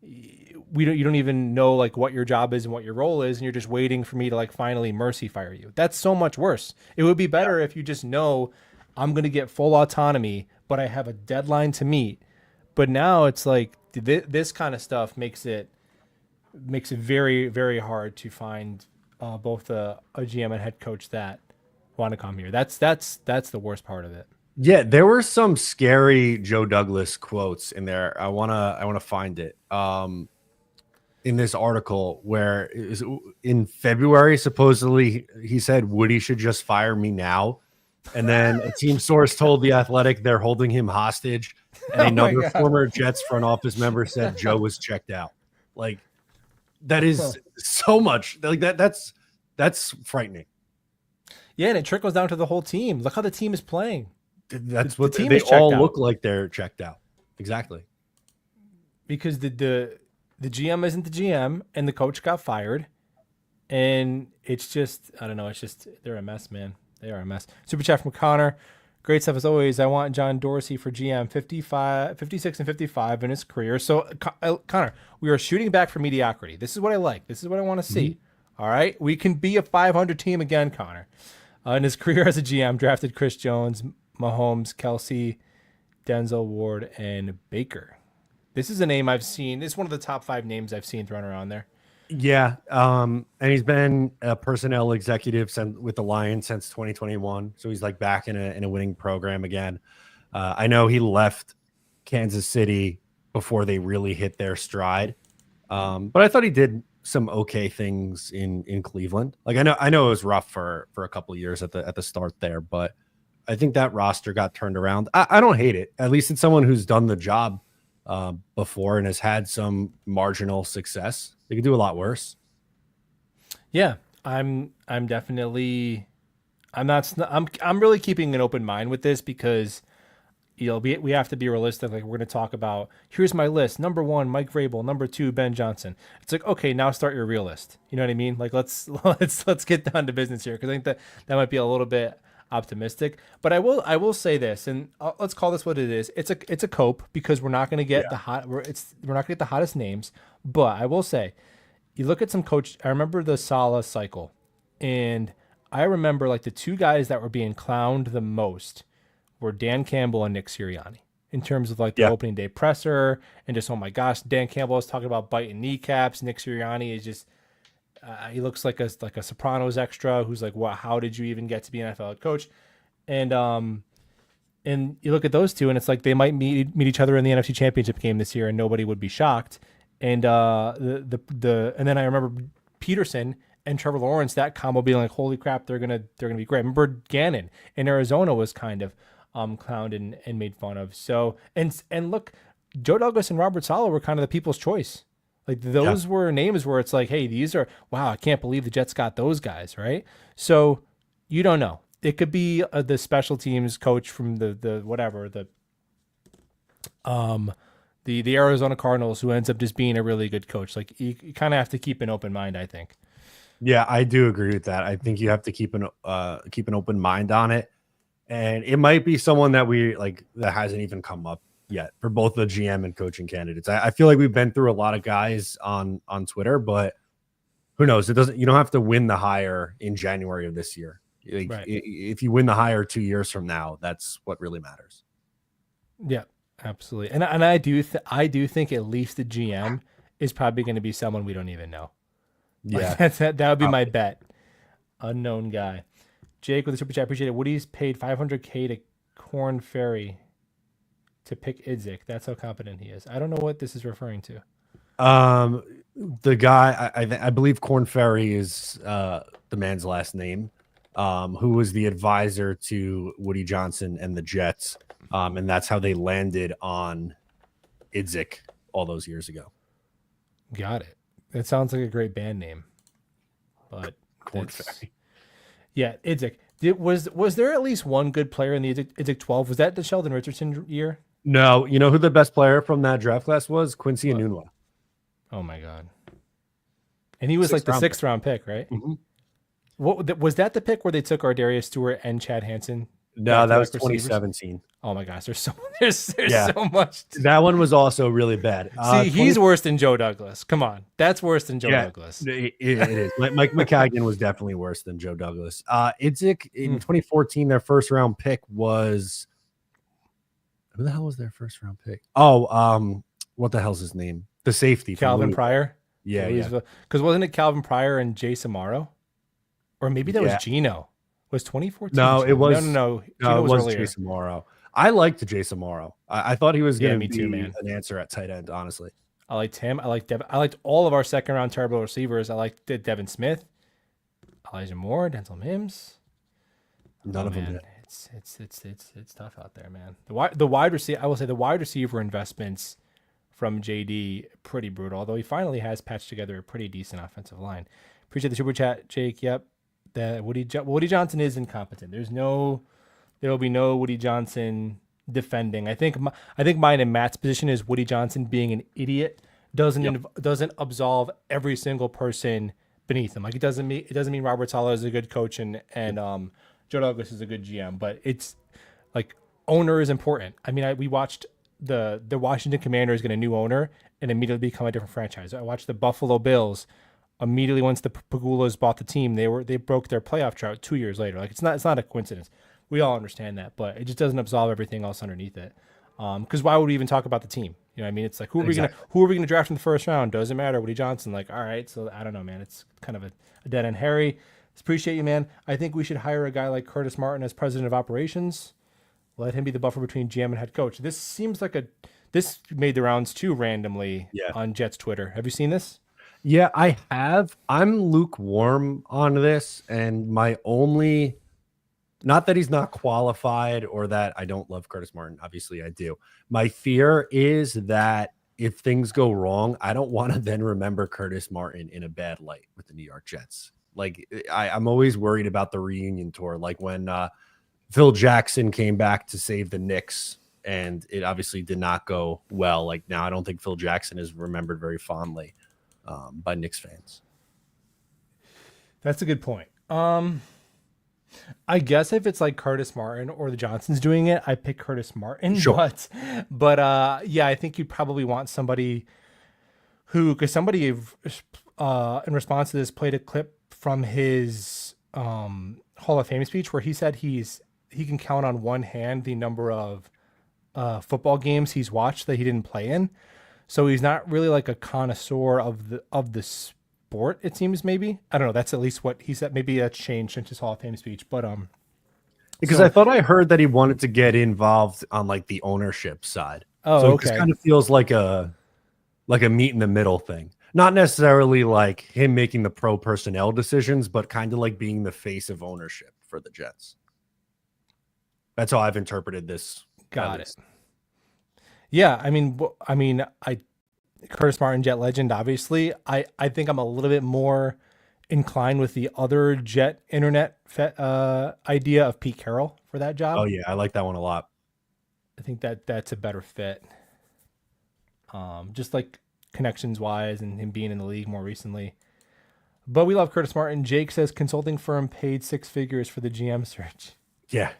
you don't even know like what your job is and what your role is, and you're just waiting for me to like finally mercy fire you. That's so much worse. It would be better if you just know I'm going to get full autonomy, but I have a deadline to meet. But now it's like this kind of stuff makes it very very hard to find both a GM and head coach that want to come here. That's the worst part of it. Yeah, there were some scary Joe Douglas quotes in there. I wanna find it. In this article where it was in February, supposedly he said Woody should just fire me now. And then a team source told The Athletic they're holding him hostage. And Oh my another God. former Jets front office member said Joe was checked out. Like that is so much like that's frightening. Yeah, and it trickles down to the whole team. Look how the team is playing. That's The what team they is checked all out. look like they're checked out. Exactly. Because the GM isn't the GM and the coach got fired, and it's just I don't know. It's just they're a mess, man. They are a mess. Super chat from Connor. Great stuff as always. I want John Dorsey for GM 55, 56 and 55 in his career. So Connor, we are shooting back for mediocrity. This is what I like. This is what I want to see. All right, we can be a 500 team again, Connor. In his career as a GM, drafted Chris Jones, Mahomes, Kelsey, Denzel Ward, and Baker. This is a name I've seen. It's one of the top 5 names I've seen thrown around there. Yeah, and he's been a personnel executive with the Lions since 2021. So he's like back in a winning program again. I know he left Kansas City before they really hit their stride, but I thought he did some okay things in Cleveland. Like I know it was rough for a couple of years at the start there, but I think that roster got turned around. I don't hate it. At least it's someone who's done the job before and has had some marginal success. They could do a lot worse. Yeah, I'm definitely I'm really keeping an open mind with this because we have to be realistic. Like we're going to talk about here's my list. Number 1, Mike Vrabel. Number 2, Ben Johnson. It's like okay, now start your real list. You know what I mean? Like let's get down to business here because I think that might be a little bit optimistic. But I will say this, and let's call this what it is. It's a cope because we're not going to get we're not going to get the hottest names. But I will say, you look at some coach. I remember the Saleh cycle, and I remember like the 2 guys that were being clowned the most were Dan Campbell and Nick Sirianni. in terms of like their Yeah. opening day presser and just, oh my gosh, Dan Campbell is talking about biting kneecaps. Nick Sirianni is just, he looks like a Sopranos extra who's like, "Wow, how did you even get to be an NFL head coach?" And you look at those two, and it's like they might meet each other in the NFC Championship game this year, and nobody would be shocked. And and then I remember Peterson and Trevor Lawrence, that combo being like, "Holy crap, they're gonna be great." I remember Gannon in Arizona was kind of clowned and made fun of. So and look, Joe Douglas and Robert Saleh were kind of the people's choice. Like Yeah. those were names where it's like, hey, these are, wow, I can't believe the Jets got those guys, right? So you don't know. It could be the special teams coach from the whatever the Arizona Cardinals who ends up just being a really good coach. Like you kind of have to keep an open mind, I think. Yeah, I do agree with that. I think you have to keep an open mind on it, and it might be someone that we like that hasn't even come up yet for both the GM and coaching candidates. I feel like we've been through a lot of guys on Twitter, but who knows? It doesn't. You don't have to win the hire in January of this year. Like, Right. if you win the hire 2 years from now, that's what really matters. Yeah, absolutely. And I do think at least the GM is probably going to be someone we don't even know. Yeah, Like that would be my bet. Unknown guy. Jake with the super chat, appreciate it. Woody's paid $500K to Corn Ferry to pick Idzik. That's how competent he is. I don't know what this is referring to. The guy I believe Corn Ferry is the man's last name. Who was the advisor to Woody Johnson and the Jets, and that's how they landed on Idzik all those years ago. Got it. That sounds like a great band name, but Corn Ferry. Yeah, Idzik. Was there at least one good player in the Idzik 12? Was that the Sheldon Richardson year? No, you know who the best player from that draft class was? Quincy Enunwa. Oh my god! And he was like the sixth round pick, right? Mm-hmm. What was that the pick where they took Ardarius Stewart and Chad Hansen? No, that was receivers? 2017. Oh my gosh, there's so much. That one was also really bad. See, he's worse than Joe Douglas. Come on, that's worse than Joe Douglas. It is. Mike McCagnon was definitely worse than Joe Douglas. Idzik in 2014, their first round pick was, who the hell was their first round pick? Oh, what the hell's his name? The safety, Calvin Pryor. Yeah, because wasn't it Calvin Pryor and Jay Samaro, or maybe that was Gino? Was 2014? No, Gino? it was no. Gino was Jason Morrow. I liked Jason Morrow. I thought he was going to be an answer at tight end. Honestly, I liked him. I liked Devin. I liked all of our second round terrible receivers. I liked Devin Smith, Elijah Moore, Denzel Mims. None of them did. It's tough out there, man. The wide receiver. I will say the wide receiver investments from JD pretty brutal. Although he finally has patched together a pretty decent offensive line. Appreciate the super chat, Jake. Yep. That Woody Johnson is incompetent. There will be no Woody Johnson defending. I think mine and Matt's position is Woody Johnson being an idiot doesn't absolve every single person beneath him. Like it doesn't mean Robert Saleh is a good coach and Joe Douglas is a good GM, but it's like owner is important. I mean, we watched the Washington Commanders get a new owner and immediately become a different franchise. I watched the Buffalo Bills. Immediately once the Pagulas bought the team, they broke their playoff drought 2 years later. Like it's not a coincidence. We all understand that, but it just doesn't absolve everything else underneath it. Because why would we even talk about the team? You know what I mean? It's like who are we gonna draft in the first round? Doesn't matter. Woody Johnson, like, all right, so I don't know, man. It's kind of a dead end. Harry, appreciate you, man. I think we should hire a guy like Curtis Martin as president of operations. Let him be the buffer between GM and head coach. This seems like this made the rounds too randomly on Jets Twitter. Have you seen this? Yeah, I have. I'm lukewarm on this, and my only, not that he's not qualified or that I don't love Curtis Martin. Obviously, I do. My fear is that if things go wrong, I don't want to then remember Curtis Martin in a bad light with the New York Jets. Like I'm always worried about the reunion tour, like when Phil Jackson came back to save the Knicks, and it obviously did not go well. Like now, I don't think Phil Jackson is remembered very fondly by Knicks fans. That's a good point. I guess if it's like Curtis Martin or the Johnsons doing it, I pick Curtis Martin. Sure. But yeah, I think you probably want somebody because somebody in response to this played a clip from his Hall of Fame speech where he said he can count on one hand the number of football games he's watched that he didn't play in. So he's not really like a connoisseur of the sport, it seems. Maybe, I don't know, that's at least what he said. Maybe that's changed since his Hall of Fame speech, but because so I thought I heard that he wanted to get involved on like the ownership side. oh, So it just okay, kind of feels like a meet in the middle thing. Not necessarily like him making the pro personnel decisions, but kind of like being the face of ownership for the Jets. That's how I've interpreted this. got it. Yeah, I Curtis Martin, Jet legend, obviously. I think I'm a little bit more inclined with the other Jet internet idea of Pete Carroll for that job. Oh yeah, I like that one a lot. I think that's a better fit. Just like connections wise and him being in the league more recently. But we love Curtis Martin. Jake says consulting firm paid 6 figures for the GM search. Yeah,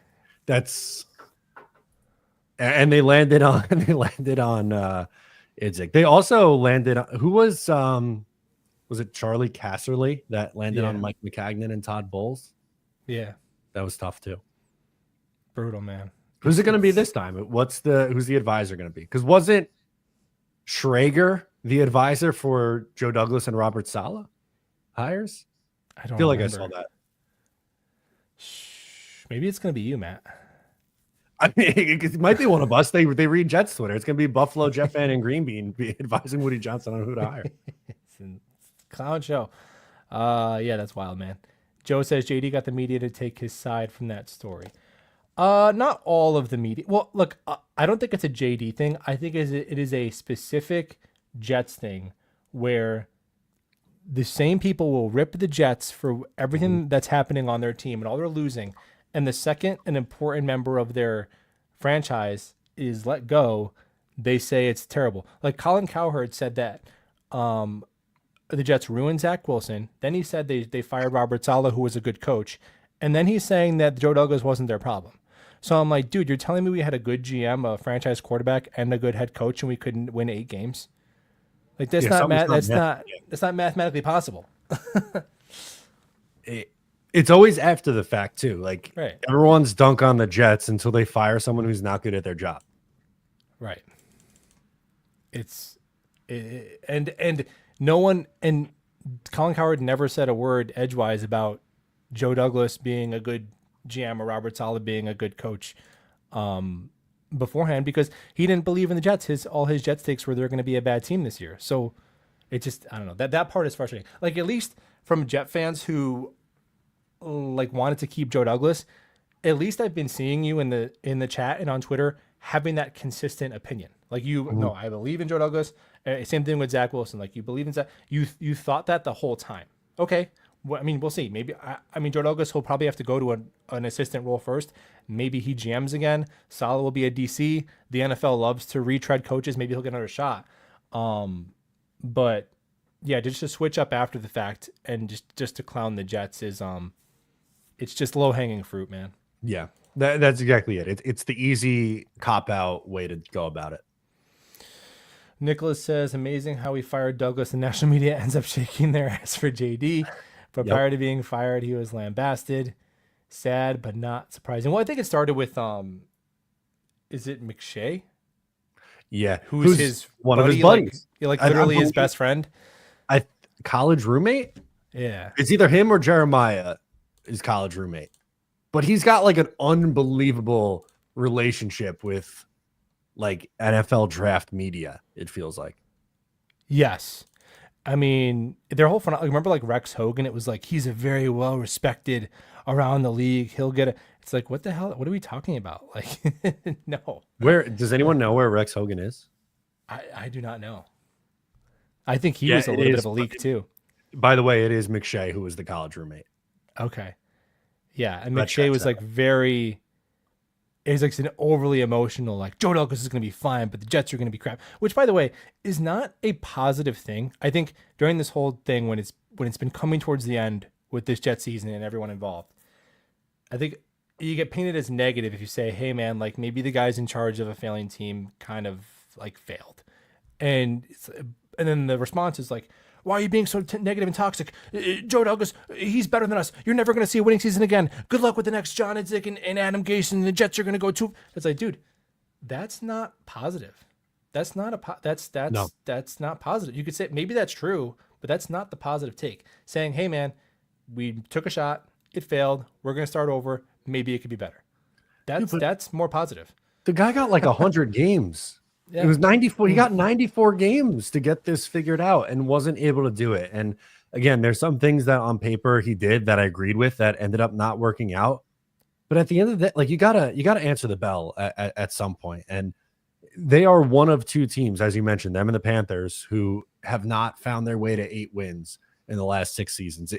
that's and they landed on Idzik. They also landed on who was it Charlie Casserly that landed on Mike McCagnon and Todd Bowles? Yeah, that was tough too. Brutal, man. Who's it going to be this time? Who's the advisor going to be? Because wasn't Schrager the advisor for Joe Douglas and Robert Saleh hires? I don't feel remember. like I saw that. Maybe it's going to be you, Matt. I mean, it might be one of us. They read Jets Twitter. It's going to be Buffalo, Jeff Van, and Greenbean be advising Woody Johnson on who to hire. It's a clown show. Yeah, that's wild, man. Joe says JD got the media to take his side from that story. Not all of the media. Well, look, I don't think it's a JD thing. I think it is a specific Jets thing where the same people will rip the Jets for everything that's happening on their team and all they're losing. And the second an important member of their franchise is let go, they say it's terrible. Like Colin Cowherd said that the Jets ruined Zach Wilson. Then he said they fired Robert Saleh, who was a good coach. And then he's saying that Joe Douglas wasn't their problem. So I'm like, dude, you're telling me we had a good GM, a franchise quarterback, and a good head coach, and we couldn't win 8 games? Like that's not mathematically possible. It's always after the fact too. Like right. Everyone's dunk on the Jets until they fire someone who's not good at their job. Right. And no one, and Colin Cowherd never said a word edgewise about Joe Douglas being a good GM or Robert Saleh being a good coach beforehand, because he didn't believe in the Jets. All his Jets takes were they're going to be a bad team this year. So it just, I don't know, that part is frustrating. Like at least from Jet fans who like wanted to keep Joe Douglas, at least I've been seeing you in the chat and on Twitter having that consistent opinion. Like no, I believe in Joe Douglas. Same thing with Zach Wilson. Like you believe in Zach. You thought that the whole time. Okay. Well, I mean, we'll see. Maybe I mean Joe Douglas will probably have to go to an assistant role first. Maybe he GMs again. Saleh will be a DC. The NFL loves to retread coaches. Maybe he'll get another shot. But yeah, just to switch up after the fact and just to clown the Jets is it's just low hanging fruit, man. Yeah, that's exactly it. It's the easy cop out way to go about it. Nicholas says, amazing how we fired Douglas and national media ends up shaking their ass for JD. But prior to being fired, he was lambasted. Sad, but not surprising. Well, I think it started with, is it McShay? Yeah. Who's his one buddy, of his buddies. Like literally his best friend. College roommate? Yeah. It's either him or Jeremiah, his college roommate. But he's got like an unbelievable relationship with like NFL draft media, it feels like. Yes. I mean, their whole fun. Remember, like Rex Hogan? It was like he's a very well respected around the league. He'll get it. It's like, what the hell? What are we talking about? Like, no. Where does anyone know where Rex Hogan is? I do not know. I think he was a little bit of a leak too. By the way, it is McShay who was the college roommate. Okay. Yeah, and McShay was like very. It's like an overly emotional, like Joe Douglas is going to be fine, but the Jets are going to be crap. Which, by the way, is not a positive thing. I think during this whole thing, when it's been coming towards the end with this Jet season and everyone involved, I think you get painted as negative if you say, "Hey, man, like maybe the guys in charge of a failing team kind of like failed," and then the response is like, "Why are you being so negative and toxic? Joe Douglas, he's better than us. You're never going to see a winning season again. Good luck with the next John Idzik and Adam Gase, and the Jets are going to go too." It's like, dude, That's not positive. That's not a No, that's not positive. You could say maybe that's true, but that's not the positive take. Saying, "Hey man, we took a shot, it failed. We're going to start over. Maybe it could be better." dude, but That's more positive. the guy got like 100 games. It Yeah. was 94. He got 94 games to get this figured out and wasn't able to do it. And again, there's some things that on paper he did that I agreed with that ended up not working out. But at the end of the day, like you gotta answer the bell at some point. And they are one of two teams, as you mentioned, them and the Panthers, who have not found their way to 8 wins in the last 6 seasons.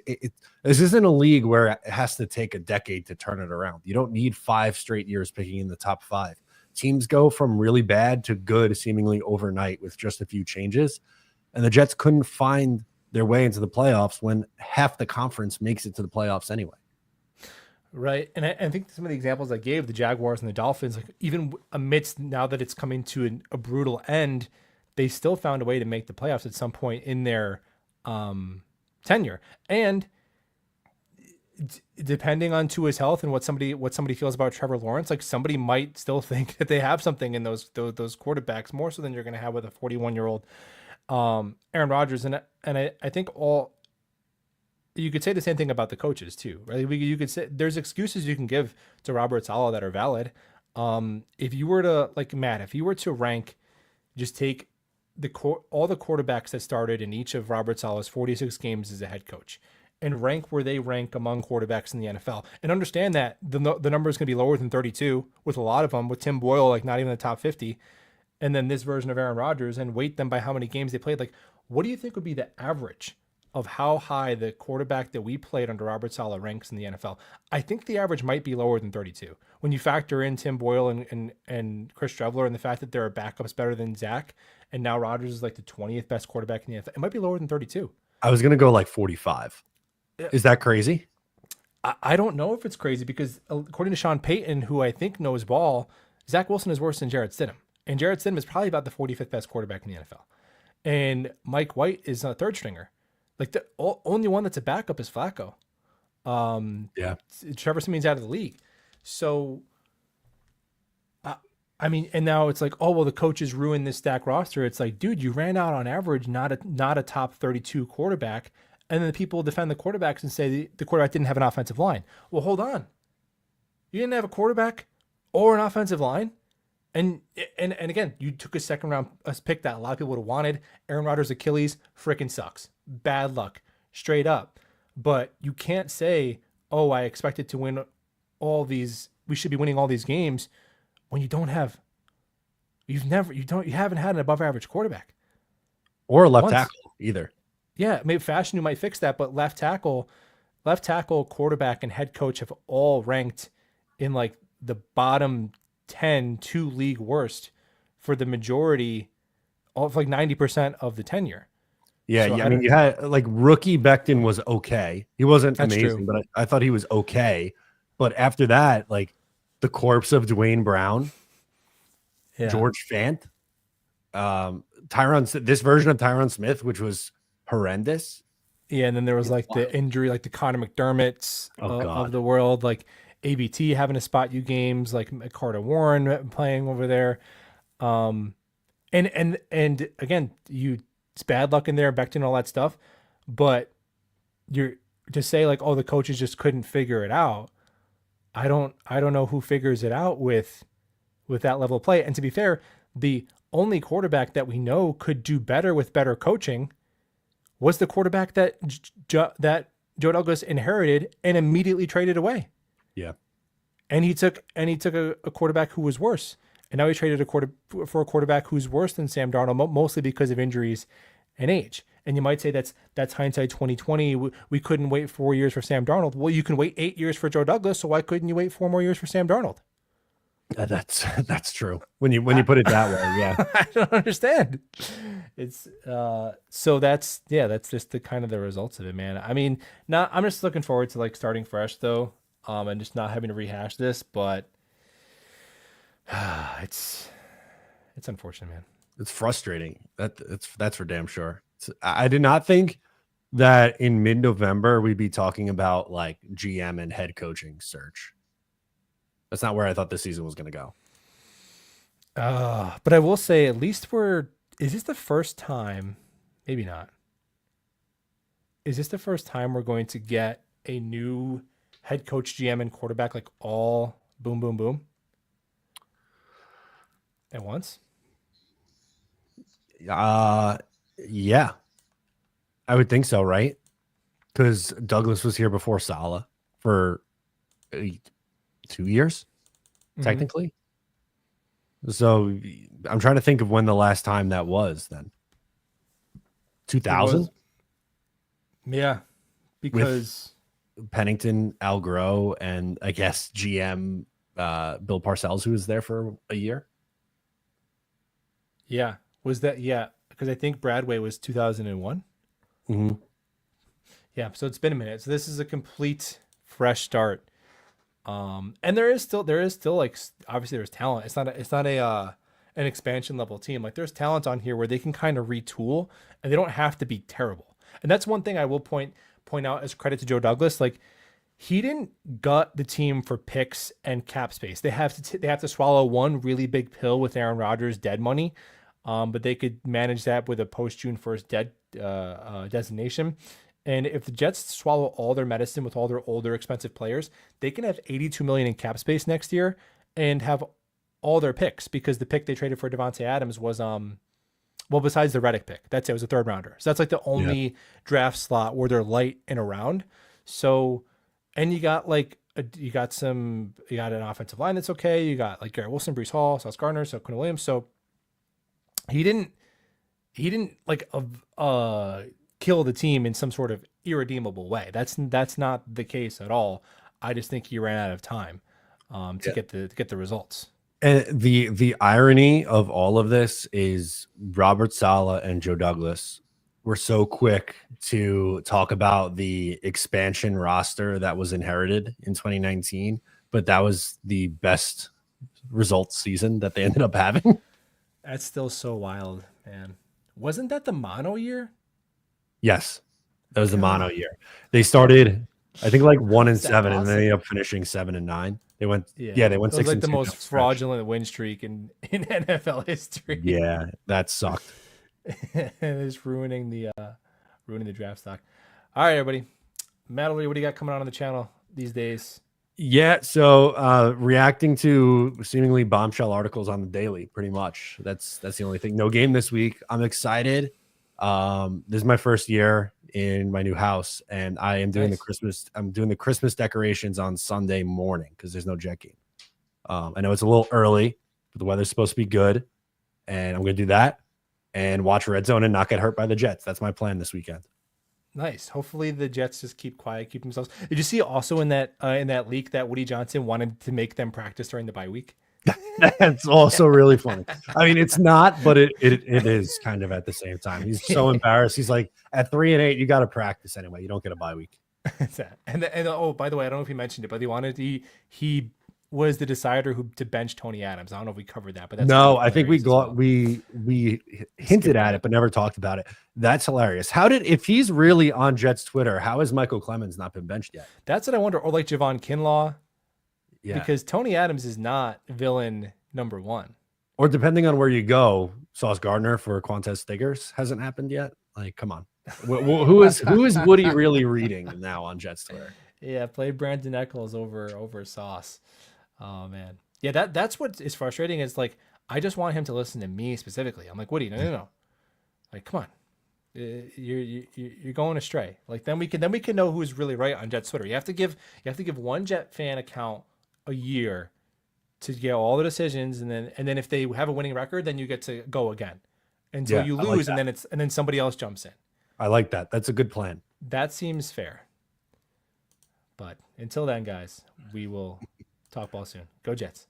This isn't a league where it has to take a decade to turn it around. You don't need 5 straight years picking in the top 5. Teams go from really bad to good seemingly overnight with just a few changes. And the Jets couldn't find their way into the playoffs when half the conference makes it to the playoffs anyway. Right. And I think some of the examples I gave, the Jaguars and the Dolphins, like even amidst now that it's coming to a brutal end, they still found a way to make the playoffs at some point in their tenure. And depending on Tua's health and what somebody feels about Trevor Lawrence, like somebody might still think that they have something in those quarterbacks more so than you're going to have with a 41-year-old Aaron Rodgers. And I think all you could say the same thing about the coaches too, right? You could say there's excuses you can give to Robert Saleh that are valid. If you were to like Matt, if you were to rank, just take all the quarterbacks that started in each of Robert Saleh's 46 games as a head coach, and rank where they rank among quarterbacks in the NFL, and understand that the number is going to be lower than 32 with a lot of them, with Tim Boyle like not even the top 50, and then this version of Aaron Rodgers, and weight them by how many games they played. Like, what do you think would be the average of how high the quarterback that we played under Robert Saleh ranks in the NFL? I think the average might be lower than 32. When you factor in Tim Boyle and Chris Trevler and the fact that there are backups better than Zach, and now Rodgers is like the 20th best quarterback in the NFL, it might be lower than 32. I was going to go like 45. Yeah. Is that crazy? I don't know if it's crazy because according to Sean Payton, who I think knows ball, Zach Wilson is worse than Jarrett Stidham. And Jarrett Stidham is probably about the 45th best quarterback in the NFL. And Mike White is a third stringer. Like the only one that's a backup is Flacco. Yeah. Trevor Siemian's out of the league. So, I mean, and now it's like, oh, well, the coaches ruined this stack roster. It's like, dude, you ran out on average, not a top 32 quarterback. And then the people defend the quarterbacks and say the quarterback didn't have an offensive line. Well, hold on. You didn't have a quarterback or an offensive line. And again, you took a second round pick that a lot of people would have wanted. Aaron Rodgers' Achilles freaking sucks. Bad luck, straight up. But you can't say, "Oh, I expected to win all these. We should be winning all these games," when you don't have. You haven't had an above average quarterback Or a left once. tackle either. Yeah, maybe Fashion might fix that, but left tackle, quarterback, and head coach have all ranked in like the bottom 10 to league worst for the majority of like 90% of the tenure. Yeah, So yeah. I mean, you had like rookie Becton was okay. He wasn't That's amazing, true. but I thought he was okay. But after that, like the corpse of Dwayne Brown, Yeah. George Fant, this version of Tyron Smith, which was horrendous. Yeah, and then there was like the injury, like the Connor McDermott's Oh, of God. the world, like ABT having to spot you games, like Carter Warren playing over there. And again, it's bad luck in there, Becton and all that stuff. But you're to say like, oh, the coaches just couldn't figure it out. I don't know who figures it out with that level of play. And to be fair, the only quarterback that we know could do better with better coaching was the quarterback that that Joe Douglas inherited and immediately traded away. Yeah. And he took a quarterback who was worse. And now he traded for a quarterback who's worse than Sam Darnold, mostly because of injuries and age. And you might say that's hindsight 2020. We couldn't wait 4 years for Sam Darnold. Well, you can wait 8 years for Joe Douglas, so why couldn't you wait 4 more years for Sam Darnold? That's true. When you put it that way, yeah. I don't understand. It's so that's just the kind of the results of it, man. I mean, I'm just looking forward to like starting fresh though, and just not having to rehash this, but it's unfortunate, man. It's frustrating. That's for damn sure. I did not think that in mid-November we'd be talking about like GM and head coaching search. That's not where I thought this season was going to go. But I will say, at least is this the first time? Maybe not. Is this the first time we're going to get a new head coach, GM, and quarterback like all boom, boom, boom at once? Uh, yeah, I would think so, right? Because Douglas was here before Saleh for 2 years, Mm-hmm. technically. So I'm trying to think of when the last time that was. Then It 2000 was, yeah, with because Pennington, Al Groh, and I guess GM Bill Parcells, who was there for a year. yeah, was that yeah? Because I think Bradway was 2001. Mm-hmm. Yeah, so it's been a minute. So this is a complete fresh start. And there is still like obviously there's talent. It's not a an expansion level team. Like there's talent on here where they can kind of retool and they don't have to be terrible. And that's one thing I will point out as credit to Joe Douglas. Like he didn't gut the team for picks and cap space. They have to swallow one really big pill with Aaron Rodgers' dead money, but they could manage that with a post June 1st dead designation. And if the Jets swallow all their medicine with all their older expensive players, they can have 82 million in cap space next year and have all their picks because the pick they traded for Devontae Adams was well, besides the Reddick pick, that's it, was a third rounder. So that's like the Yeah. only draft slot where they're light and around. So, and you got an offensive line that's okay. You got like Garrett Wilson, Brees Hall, Sauce Gardner, so Quinn Williams. So he didn't he didn't like kill the team in some sort of irredeemable way. That's not the case at all. I just think he ran out of time to get the results. And the irony of all of this is Robert Saleh and Joe Douglas were so quick to talk about the expansion roster that was inherited in 2019, but that was the best results season that they ended up having. That's still so wild, man. Wasn't that the mono year? Yes, that was the mono God, year. They started, I think, like one how and is that seven, and they ended possible? up finishing 7-9. They went, yeah, Yeah, they went it was six like and the two down the most stretch. fraudulent win streak in NFL history. Yeah, that sucked. And it's ruining the draft stock. All right, everybody. Matt, what do you got coming on the channel these days? Yeah, so reacting to seemingly bombshell articles on the daily, pretty much. That's the only thing. No game this week. I'm excited. This is my first year in my new house, and I am doing the Nice. Christmas. I'm doing the Christmas decorations on Sunday morning because there's no jet game. I know it's a little early, but the weather's supposed to be good, and I'm going to do that and watch Red Zone and not get hurt by the Jets. That's my plan this weekend. Nice. Hopefully the Jets just keep quiet, keep themselves. Did you see also in that leak that Woody Johnson wanted to make them practice during the bye week? That's also really funny. I mean, it's not, but it is kind of at the same time. He's so embarrassed. He's like, at 3-8, you got to practice anyway. You don't get a bye week. And oh, by the way, I don't know if he mentioned it, but he was the decider who to bench Tony Adams. I don't know if we covered that, but that's No, pretty I think we hilarious as got well. we hinted Skipped at that. it, but never talked about it. That's hilarious. How did if he's really on Jets Twitter? How has Michael Clemens not been benched yet? That's what I wonder. Or like Javon Kinlaw, Yeah, because Tony Adams is not villain number one. or depending on where you go, Sauce Gardner for Quantez Stiggers hasn't happened yet. Like, come on, who is Woody really reading now on Jets Twitter? Yeah, play Brandon Eccles over Sauce. Oh man, yeah. That's what is frustrating. Is like I just want him to listen to me specifically. I'm like, Woody, no, no, no. Like, come on, you're going astray. Like then we can know who's really right on Jets Twitter. You have to give one Jet fan account a year to get all the decisions, and then if they have a winning record, then you get to go again until Yeah, you I like lose, and that. then somebody else jumps in. I like that. That's a good plan. That seems fair. But until then, guys, we will talk ball soon. Go Jets.